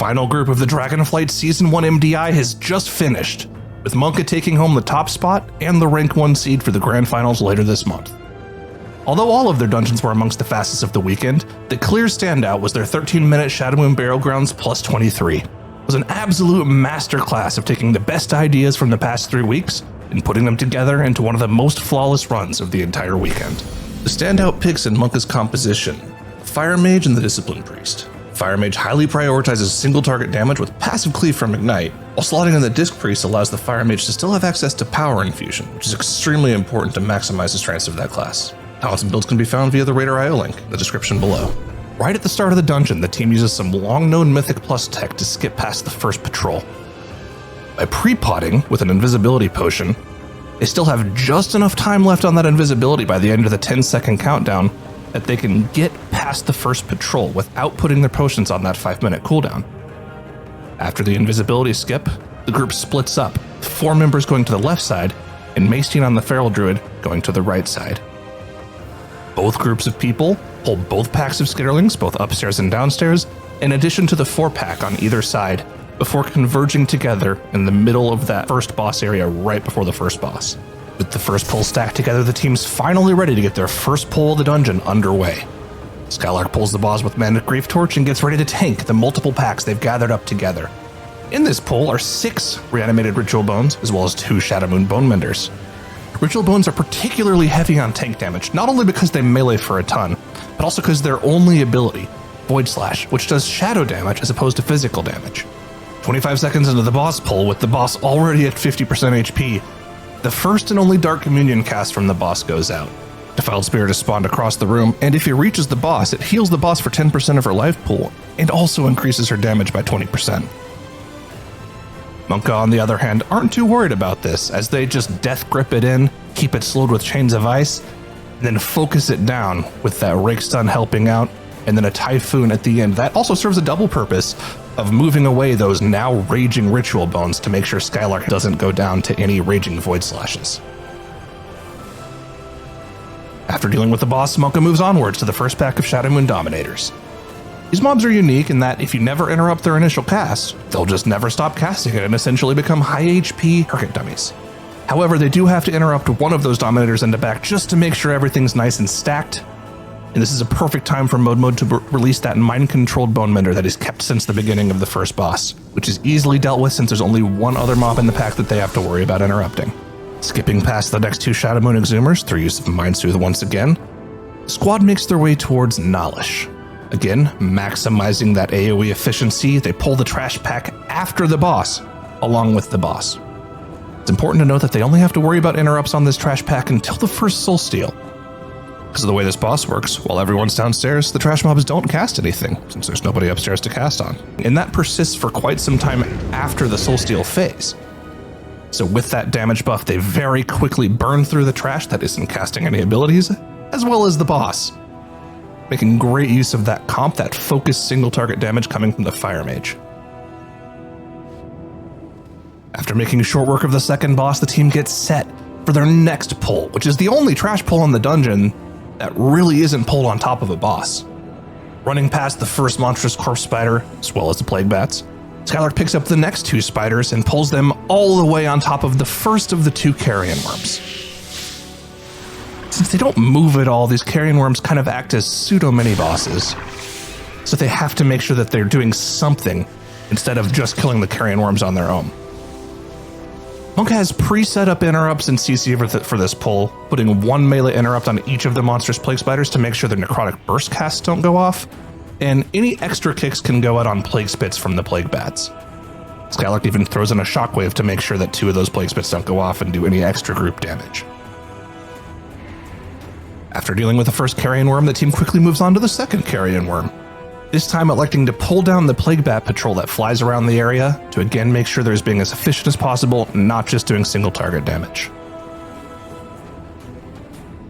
final group of the Dragonflight Season 1 MDI has just finished, with Monka taking home the top spot and the rank 1 seed for the Grand Finals later this month. Although all of their dungeons were amongst the fastest of the weekend, the clear standout was their 13-minute Shadowmoon Burial Grounds plus 23. It was an absolute masterclass of taking the best ideas from the past 3 weeks and putting them together into one of the most flawless runs of the entire weekend. The standout picks in Monka's composition: Fire Mage and the Discipline Priest. Fire Mage highly prioritizes single target damage with passive cleave from Ignite, while slotting in the Disc Priest allows the Fire Mage to still have access to Power Infusion, which is extremely important to maximize the strengths of that class. Talents and builds can be found via the Raider.io link in the description below. Right at the start of the dungeon, the team uses some long-known Mythic Plus tech to skip past the first patrol. By pre-potting with an invisibility potion, they still have just enough time left on that invisibility by the end of the 10-second countdown that they can get past the first patrol without putting their potions on that 5-minute cooldown. After the invisibility skip, the group splits up, 4 members going to the left side and Maestine on the Feral Druid going to the right side. Both groups of people pull both packs of Skitterlings, both upstairs and downstairs, in addition to the 4-pack on either side, before converging together in the middle of that first boss area right before the first boss. With the first pull stacked together, the team's finally ready to get their first pull of the dungeon underway. Skylark pulls the boss with Manic Grief Torch and gets ready to tank the multiple packs they've gathered up together. In this pull are 6 reanimated Ritual Bones, as well as 2 Shadowmoon Bone Menders. Ritual Bones are particularly heavy on tank damage, not only because they melee for a ton, but also because their only ability, Void Slash, which does shadow damage as opposed to physical damage. 25 seconds into the boss pull, with the boss already at 50% HP, the first and only Dark Communion cast from the boss goes out. Defiled Spirit is spawned across the room, and if he reaches the boss, it heals the boss for 10% of her life pool, and also increases her damage by 20%. Monka, on the other hand, aren't too worried about this, as they just death grip it in, keep it slowed with Chains of Ice, and then focus it down with that Rake Stun helping out, and then a Typhoon at the end. That also serves a double purpose of moving away those now raging Ritual Bones to make sure Skylark doesn't go down to any raging Void Slashes. After dealing with the boss, Monka moves onwards to the first pack of Shadowmoon Dominators. These mobs are unique in that if you never interrupt their initial cast, they'll just never stop casting it and essentially become high HP target dummies. However, they do have to interrupt one of those Dominators in the back just to make sure everything's nice and stacked, and this is a perfect time for Mode to release that mind-controlled Bone Mender that is kept since the beginning of the first boss, which is easily dealt with since there's only one other mob in the pack that they have to worry about interrupting. Skipping past the next 2 Shadowmoon Exhumers through use of Mind Soothe once again, the squad makes their way towards Nalish. Again, maximizing that AoE efficiency, they pull the trash pack after the boss, along with the boss. It's important to note that they only have to worry about interrupts on this trash pack until the first Soul Steal. Because of the way this boss works, while everyone's downstairs, the trash mobs don't cast anything, since there's nobody upstairs to cast on. And that persists for quite some time after the Soul Steal phase. So with that damage buff, they very quickly burn through the trash that isn't casting any abilities, as well as the boss, making great use of that comp, that focused single target damage coming from the Fire Mage. After making short work of the second boss, the team gets set for their next pull, which is the only trash pull in the dungeon that really isn't pulled on top of a boss. Running past the first monstrous corpse spider, as well as the plague bats, Skylark picks up the next 2 spiders and pulls them all the way on top of the first of the 2 Carrion worms. Since they don't move at all, these Carrion worms kind of act as pseudo mini-bosses, so they have to make sure that they're doing something instead of just killing the Carrion worms on their own. Monka has pre-set up interrupts in CC for this pull, putting 1 melee interrupt on each of the monstrous plague spiders to make sure their necrotic burst casts don't go off, and any extra kicks can go out on plague spits from the plague bats. Skylark even throws in a shockwave to make sure that 2 of those plague spits don't go off and do any extra group damage. After dealing with the first Carrion worm, the team quickly moves on to the second Carrion worm, this time electing to pull down the plague bat patrol that flies around the area to again make sure there's being as efficient as possible, not just doing single target damage.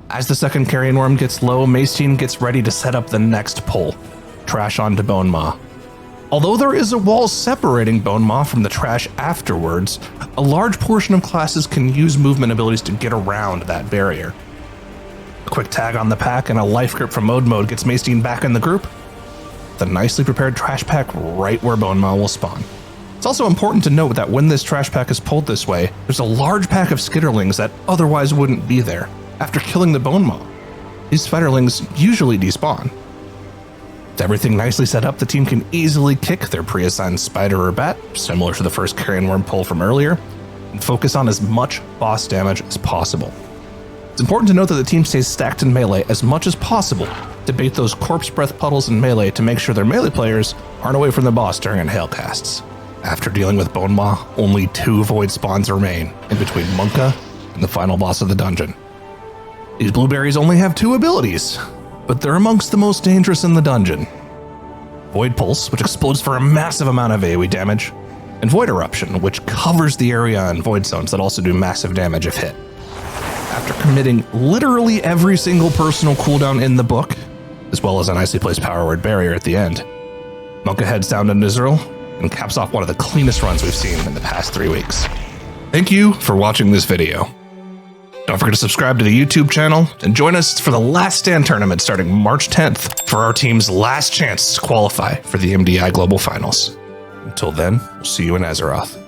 As the second Carrion worm gets low, Maestine gets ready to set up the next pull, trash onto Bone Maw. Although there is a wall separating Bone Maw from the trash afterwards, a large portion of classes can use movement abilities to get around that barrier. A quick tag on the pack and a life grip from Mode gets Maestine back in the group, with a nicely prepared trash pack right where Bone Maw will spawn. It's also important to note that when this trash pack is pulled this way, there's a large pack of skitterlings that otherwise wouldn't be there. After killing the Bone Maw, these spiderlings usually despawn. With everything nicely set up, the team can easily kick their pre-assigned spider or bat, similar to the first Carrion worm pull from earlier, and focus on as much boss damage as possible. It's important to note that the team stays stacked in melee as much as possible to bait those corpse breath puddles in melee to make sure their melee players aren't away from the boss during inhale casts. After dealing with Bone Maw, only 2 void spawns remain in between Monka and the final boss of the dungeon. These blueberries only have 2 abilities, but they're amongst the most dangerous in the dungeon. Void Pulse, which explodes for a massive amount of AoE damage, and Void Eruption, which covers the area in void zones that also do massive damage if hit. After committing literally every single personal cooldown in the book, as well as a nicely placed power word barrier at the end, Monka heads down to Nizrel and caps off one of the cleanest runs we've seen in the past 3 weeks. Thank you for watching this video. Don't forget to subscribe to the YouTube channel and join us for the Last Stand tournament starting March 10th for our team's last chance to qualify for the MDI Global Finals. Until then, we'll see you in Azeroth.